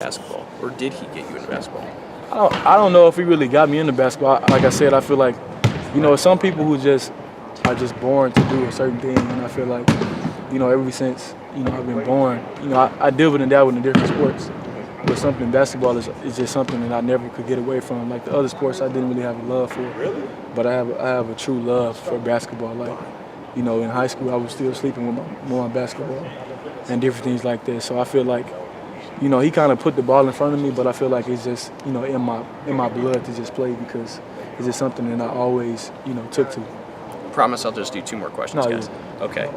basketball, or did he get you into basketball? I don't know if he really got me into basketball. Like I said, I feel like, some people who are just born to do a certain thing, and I feel like, ever since, I've been born, I dabbled and dabbled in different sports, but basketball is just something that I never could get away from. Like the other sports, I didn't really have a love for, but I have a true love for basketball. Like, in high school, I was still sleeping with my basketball and different things like that. So I feel like, he kind of put the ball in front of me, but I feel like it's just, in my blood to just play because it's just something that I always, took to. Promise I'll just do 2 more questions, No, guys. yeah. Okay.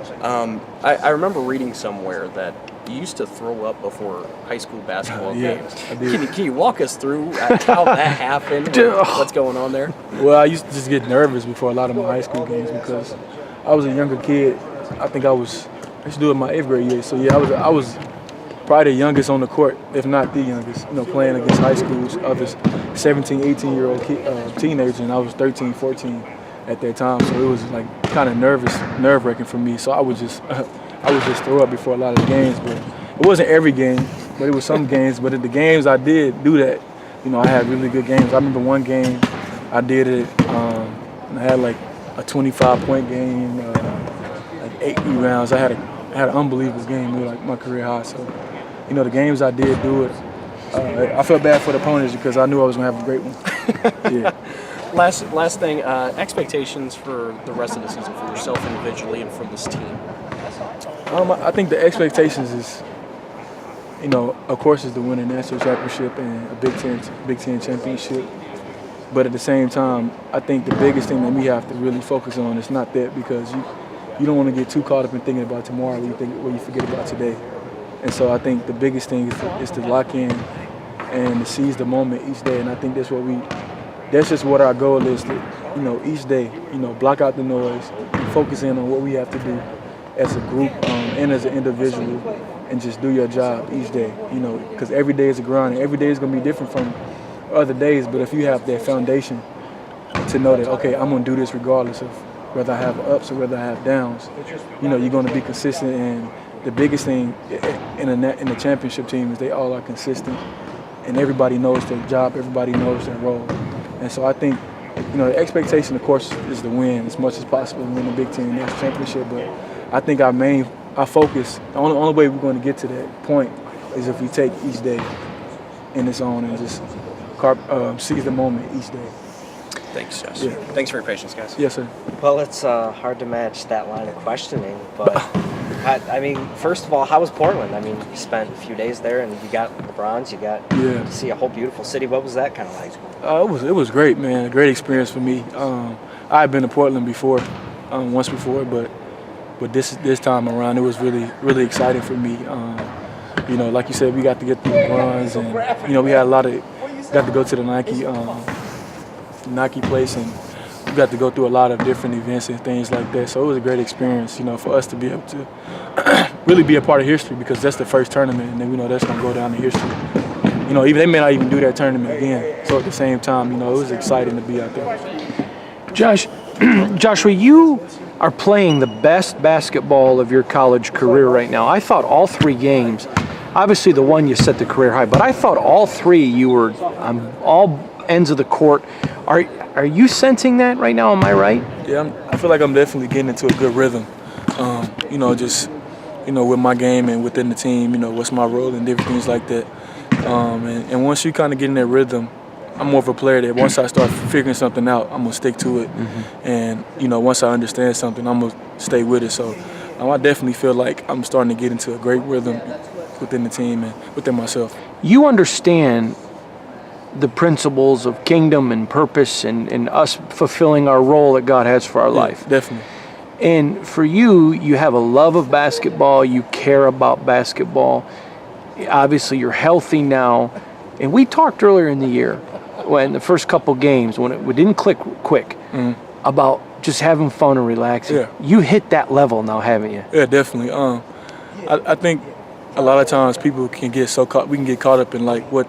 I remember reading somewhere that you used to throw up before high school basketball Yeah, games. I did. Can you walk us through how that happened? What's going on there? Well, I used to just get nervous before a lot of my high school games because I was a younger kid. I think I used to do it in my 8th grade year. So yeah, I was probably the youngest on the court, if not the youngest, playing against high schools, others 17, 18-year-old teenagers, and I was 13, 14 at that time. So it was like kind of nerve-wracking for me. So I would just throw up before a lot of games, but it wasn't every game, but it was some games. But at the games I did do that, I had really good games. I remember one game I did it, and I had like a 25-point game, like 8 rebounds. I had an unbelievable game. It was like my career high. So, the games I did do it, I felt bad for the opponents because I knew I was gonna have a great one. Yeah. Last thing, expectations for the rest of the season for yourself individually and for this team. I think the expectations is, of course, is to win a national championship and a Big Ten championship. But at the same time, I think the biggest thing that we have to really focus on is not that, because you don't want to get too caught up in thinking about tomorrow where you forget about today. And so I think the biggest thing is to lock in and to seize the moment each day. And I think that's just what our goal is, to, each day, block out the noise, focus in on what we have to do as a group and as an individual, and just do your job each day, because every day is a grind. Every day is going to be different from other days, but if you have that foundation to know that, okay, I'm going to do this regardless of whether I have ups or whether I have downs, you're going to be consistent. And the biggest thing in the championship team is they all are consistent, and everybody knows their job, everybody knows their role. And so I think, the expectation, of course, is to win as much as possible and win the Big Ten national championship. But I think our focus, the only way we're going to get to that point is if we take each day in its own and just seize the moment each day. Thanks, Josh. Yeah. Thanks for your patience, guys. Yes, sir. Well, it's hard to match that line of questioning, but first of all, how was Portland? You spent a few days there, and you got the bronze. You got to see a whole beautiful city. What was that kind of like? It was great, man. A great experience for me. I had been to Portland before, once before, but this time around, it was really, really exciting for me. Like you said, we got to get the bronze, and we had got to go to the Nike place, and we got to go through a lot of different events and things like that. So it was a great experience, for us to be able to really be a part of history, because that's the first tournament, and then we know that's gonna go down in history. Even they may not even do that tournament again. So at the same time, it was exciting to be out there. Joshua, you are playing the best basketball of your college career right now. I thought all 3 games, obviously the one you set the career high, but I thought all 3 you were on all ends of the court. Are you sensing that right now? Am I right? Yeah, I feel like I'm definitely getting into a good rhythm. With my game and within the team, what's my role and different things like that. And once you kind of get in that rhythm, I'm more of a player that once I start figuring something out, I'm going to stick to it. Mm-hmm. And, once I understand something, I'm going to stay with it. So I definitely feel like I'm starting to get into a great rhythm within the team and within myself. You understand the principles of kingdom and purpose and us fulfilling our role that God has for our life. Definitely. And for you, you have a love of basketball. You care about basketball. Obviously, you're healthy now. And we talked earlier in the year, when the first couple games, when it didn't click quick, about just having fun and relaxing. Yeah. You hit that level now, haven't you? Yeah, definitely. I think a lot of times people can get we can get caught up in like what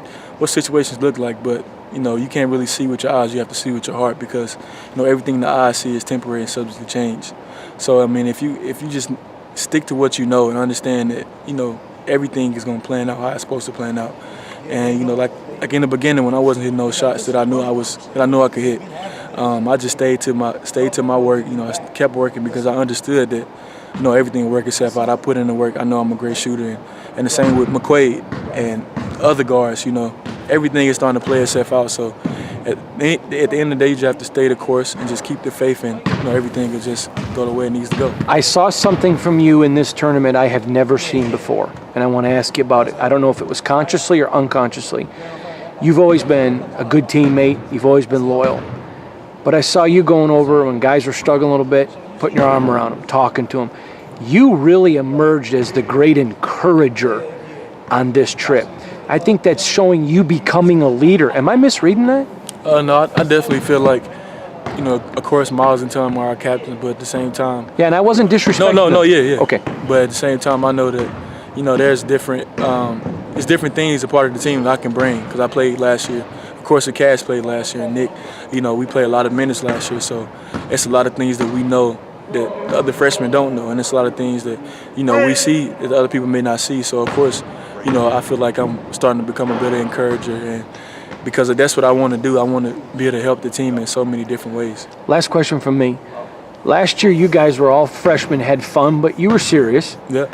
situations look like, but you can't really see with your eyes. You have to see with your heart, because everything the eyes see is temporary and subject to change. So if you just stick to what you know and understand that everything is going to plan out how it's supposed to plan out, And you know, like in the beginning when I wasn't hitting those shots that I knew I could hit, I just stayed to my work. You know, I kept working because I understood that, you know, everything will work itself out. I put in the work. I know I'm a great shooter, and the same with McQuaid and other guards. You know, everything is starting to play itself out. So at the end of the day, you just have to stay the course and just keep the faith, and you know, everything will just go the way it needs to go. I saw something from you in this tournament I have never seen before, and I want to ask you about it. I don't know if it was consciously or unconsciously. You've always been a good teammate. You've always been loyal. But I saw you going over when guys were struggling a little bit, putting your arm around them, talking to them. You really emerged as the great encourager on this trip. I think that's showing you becoming a leader. Am I misreading that? No, I definitely feel like, you know, of course, Miles and Tom are our captains, but at the same time. Yeah, and I wasn't disrespecting No, yeah. Okay. But at the same time, I know that, you know, there's different things a part of the team that I can bring because I played last year. Of course, the Cash played last year, and Nick, you know, we played a lot of minutes last year, so it's a lot of things that we know that the other freshmen don't know, and it's a lot of things that, you know, we see that the other people may not see. So, of course, you know, I feel like I'm starting to become a better encourager, and because that's what I want to do. I want to be able to help the team in so many different ways. Last question from me. Last year, you guys were all freshmen, had fun, but you were serious. Yeah.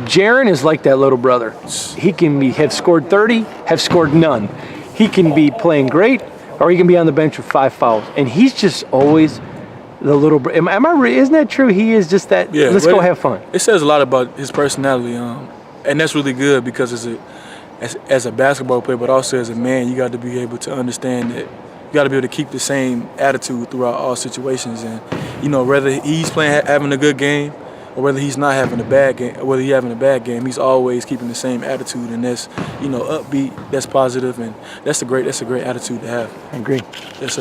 Jaron is like that little brother. He can have scored 30, have scored none. He can be playing great, or he can be on the bench with 5 fouls. And he's just always the little brother. Isn't that true? He is just that, yeah, let's go have fun. It says a lot about his personality, and that's really good because as a basketball player, but also as a man, you got to be able to understand that you got to be able to keep the same attitude throughout all situations. And, you know, whether he's having a good game or whether he's not having a bad game, or whether he's having a bad game, he's always keeping the same attitude, and that's, you know, upbeat, that's positive, and that's a great attitude to have. I agree. Yes, sir.